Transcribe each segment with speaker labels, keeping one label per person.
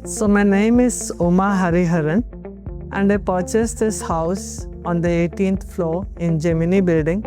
Speaker 1: So my name is Uma Hariharan and I purchased this house on the 18th floor in Gemini Building,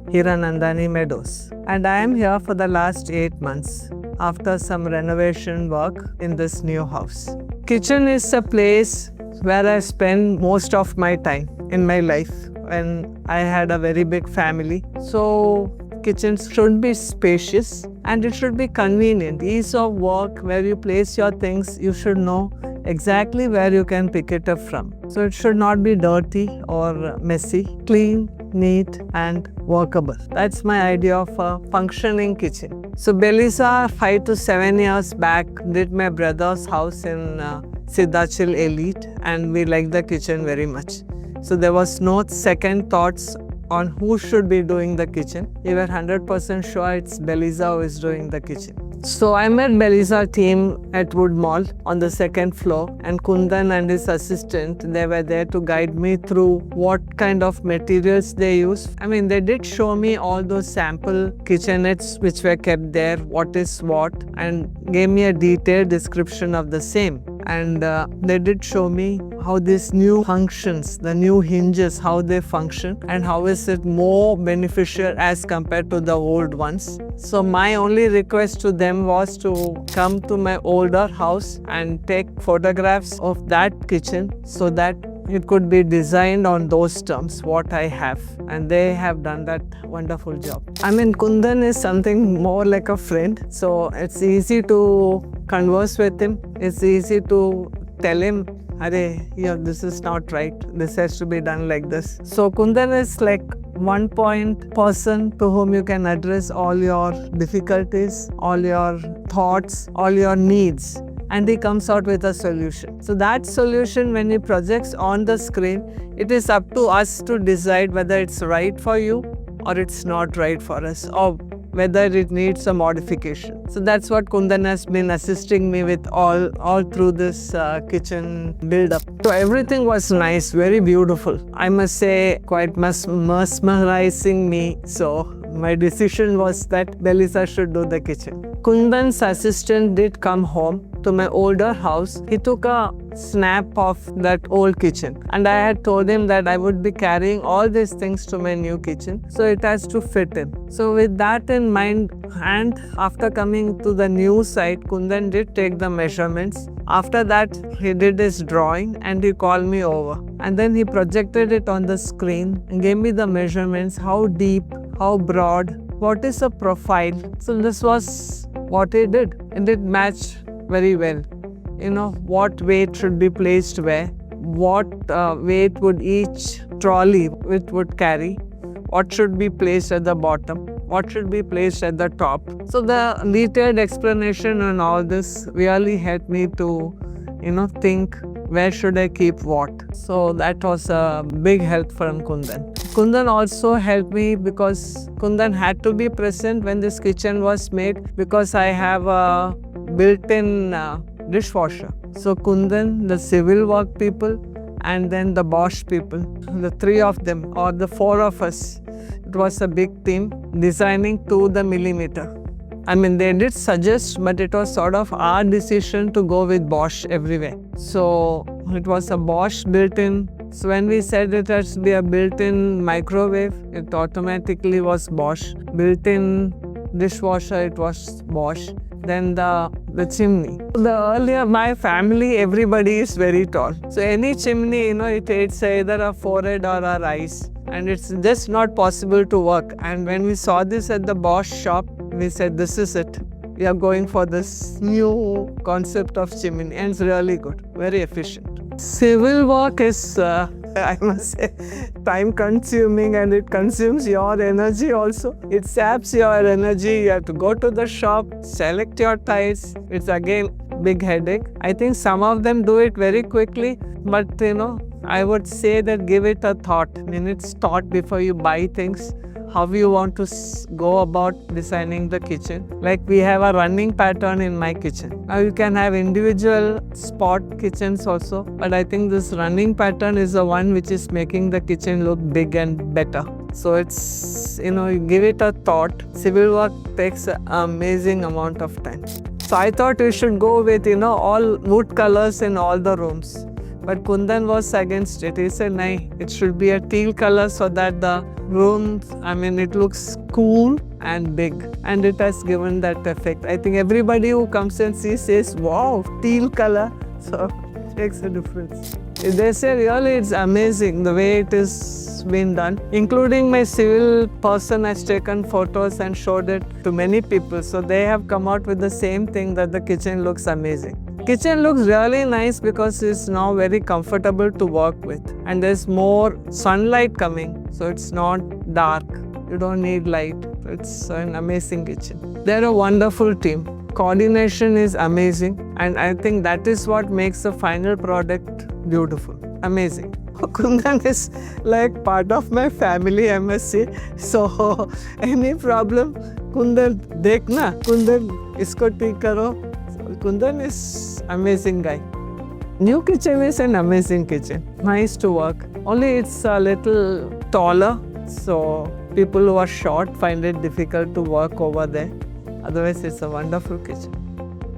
Speaker 1: Hiranandani Meadows. And I am here for the last 8 months after some renovation work in this new house. Kitchen is a place where I spend most of my time in my life when I had a very big family. So kitchens should be spacious and it should be convenient. Ease of work, where you place your things, you should know exactly where you can pick it up from. So it should not be dirty or messy, clean, neat and workable. That's my idea of a functioning kitchen. So Belisa 5 to 7 years back did my brother's house in Siddhachil Elite and we liked the kitchen very much. So there was no second thoughts on who should be doing the kitchen. We were 100% sure it's Belisa who is doing the kitchen. So I met Belisa team at Wood Mall on the 2nd floor and Kundan and his assistant, they were there to guide me through what kind of materials they use. I mean, they did show me all those sample kitchenettes which were kept there, what is what, and gave me a detailed description of the same. And they did show me how this new functions, the new hinges, how they function and how is it more beneficial as compared to the old ones. So my only request to them was to come to my older house and take photographs of that kitchen so that it could be designed on those terms, what I have. And they have done that wonderful job. I mean, Kundan is something more like a friend. So it's easy to converse with him. It's easy to tell him, "Arey, yeah, this is not right. This has to be done like this." So Kundan is like one point person to whom you can address all your difficulties, all your thoughts, all your needs. And he comes out with a solution. So that solution, when he projects on the screen, it is up to us to decide whether it's right for you or it's not right for us, or whether it needs a modification. So that's what Kundan has been assisting me with all through this kitchen build-up. So everything was nice, very beautiful. I must say, quite mesmerizing me. So my decision was that Belisa should do the kitchen. Kundan's assistant did come home to my older house. He took a snap of that old kitchen and I had told him that I would be carrying all these things to my new kitchen, so it has to fit in. So with that in mind, and after coming to the new site, Kundan did take the measurements. After that, he did his drawing and he called me over. And then he projected it on the screen and gave me the measurements, how deep, how broad, what is a profile. So this was what he did. It did match very well. You know, what weight should be placed where, what weight would each trolley it would carry, what should be placed at the bottom, what should be placed at the top. So the detailed explanation on all this really helped me to, think where should I keep what. So that was a big help from Kundan. Kundan also helped me because Kundan had to be present when this kitchen was made because I have a built-in dishwasher. So Kundan, the civil work people, and then the Bosch people, the 3 of them or the 4 of us, it was a big team designing to the millimeter. I mean, they did suggest, but it was sort of our decision to go with Bosch everywhere. So it was a Bosch built-in. So when we said it has to be a built-in microwave, it automatically was Bosch. Built-in dishwasher, it was Bosch. Then the chimney. Earlier, my family, everybody is very tall. So any chimney, it's either a forehead or a rise. And it's just not possible to work. And when we saw this at the Bosch shop, we said, this is it. We are going for this new concept of chimney. And it's really good, very efficient. Civil work is, I must say, time consuming and it consumes your energy also. It saps your energy. You have to go to the shop, select your tiles. It's again big headache. I think some of them do it very quickly, but I would say that give it a thought. Minutes thought before you buy things. How you want to go about designing the kitchen. Like we have a running pattern in my kitchen. Now you can have individual spot kitchens also, but I think this running pattern is the one which is making the kitchen look big and better. So it's, you give it a thought. Civil work takes an amazing amount of time. So I thought we should go with, all wood colors in all the rooms. But Kundan was against it. He said, "Nahi, it should be a teal color so that the rooms, it looks cool and big." And it has given that effect. I think everybody who comes and sees says, "Wow, teal color." So it makes a difference. They say really it's amazing the way it is been done. Including my civil person has taken photos and showed it to many people. So they have come out with the same thing, that the kitchen looks amazing. Kitchen looks really nice because it's now very comfortable to work with, and there's more sunlight coming, so it's not dark. You don't need light. It's an amazing kitchen. They're a wonderful team. Coordination is amazing, and I think that is what makes the final product beautiful. Amazing. Kundan is like part of my family, I must say. So any problem, Kundan dekhna, Kundan isko theek karo. Kundan is amazing guy. New kitchen is an amazing kitchen. Nice to work. Only it's a little taller, so people who are short find it difficult to work over there. Otherwise, it's a wonderful kitchen.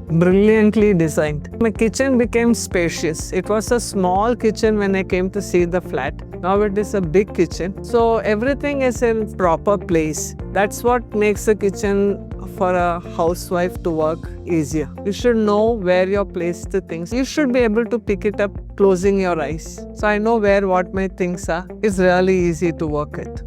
Speaker 1: Brilliantly designed. My kitchen became spacious. It was a small kitchen when I came to see the flat. Now it is a big kitchen. So everything is in proper place. That's what makes the kitchen for a housewife to work easier. You should know where you place the things. You should be able to pick it up closing your eyes. So I know where what my things are. It's really easy to work with.